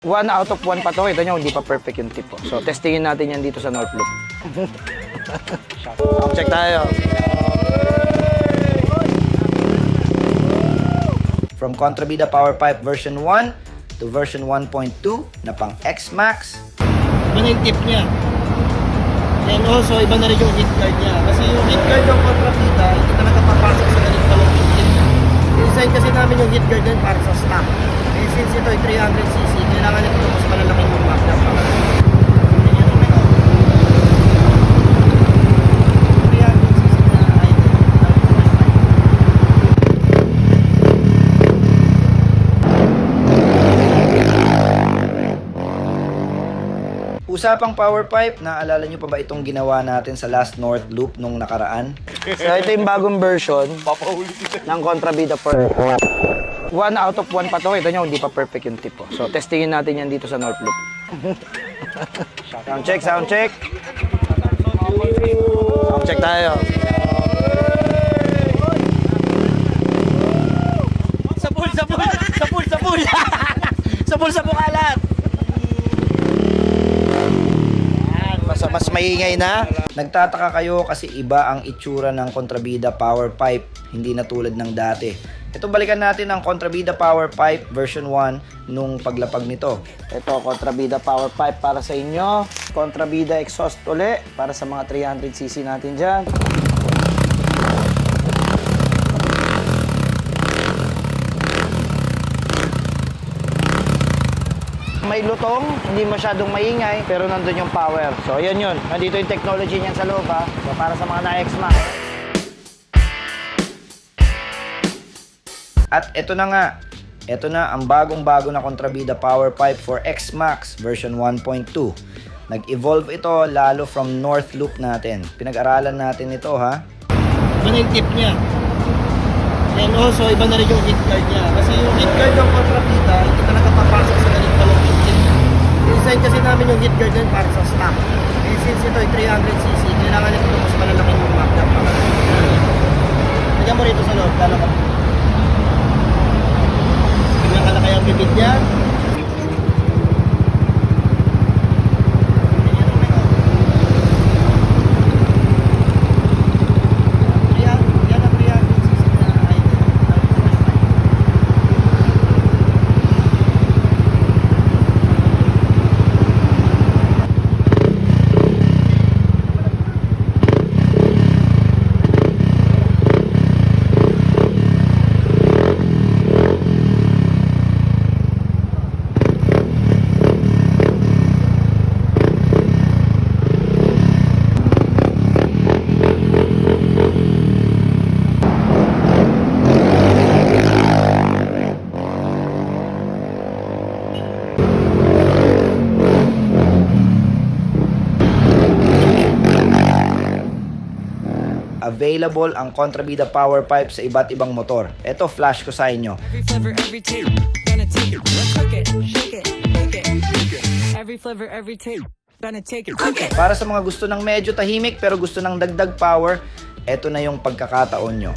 1 out of 1 pa to. Ito nyo, hindi pa perfect yung tip po. So, testingin natin yan dito sa North Loop. Sound check tayo. From Contrabida Power Pipe version 1 to version 1.2 na pang X-Max. Iba na yung tip niya. And also, iba na rin yung hit guard niya. Kasi yung hit guard ng Contrabida, hindi talaga papasok sa ganit kalong hit. Design kasi namin yung hit guard din para sa stock. Eh, since ito ay 300cc, kailangan ito mas malalaking yung magnet. Usapang power pipe, naalala nyo pa ba itong ginawa natin sa last North Loop nung nakaraan? So, ito yung bagong version ng Contrabida for 1 out of 1 pa to. Ito nyo, hindi pa perfect yung tip po. So, testingin natin yan dito sa North Loop. Sound check, sound check. Sound check tayo. Sapul! Sapul kalat! Mas maingay na. Nagtataka kayo kasi iba ang itsura ng Contrabida Power Pipe, hindi na tulad ng dati. Ito, balikan natin ang Contrabida Power Pipe version 1 nung paglapag nito. Ito, Contrabida Power Pipe para sa inyo. Contrabida exhaust uli para sa mga 300cc natin dyan. May lutong, hindi masyadong maingay, pero nandun yung power. So, yun. Nandito yung technology niyan sa loob, ha. So, para sa mga na-X-Max. At ito na nga. Ito na ang bagong-bago na Contrabida Power Pipe for X-Max version 1.2. Nag-evolve ito lalo from North Loop natin. Pinag-aralan natin ito, ha. Iba na yung tip niya. And also, iba na rin yung hit guard niya. Kasi yung hit guard ng Contrabida, hindi talaga papasok sa ganit kalong hit. Design kasi namin yung hit guard din para sa stock. Eh, since ito ay 300cc, kailangan ito mas malalaking yung magnet. Tignan mo rito sa loob, lalo ka. Tignan ka na kaya ang bibig niya. Available ang Contrabida Power Pipe sa iba't ibang motor. Ito, flash ko sa inyo. Every flavor, every tape, gonna take it, cook it, shake it, bake it. Every flavor, every tape, gonna take it, cook it. Para sa mga gusto ng medyo tahimik pero gusto ng dagdag power, ito na yung pagkakataon nyo.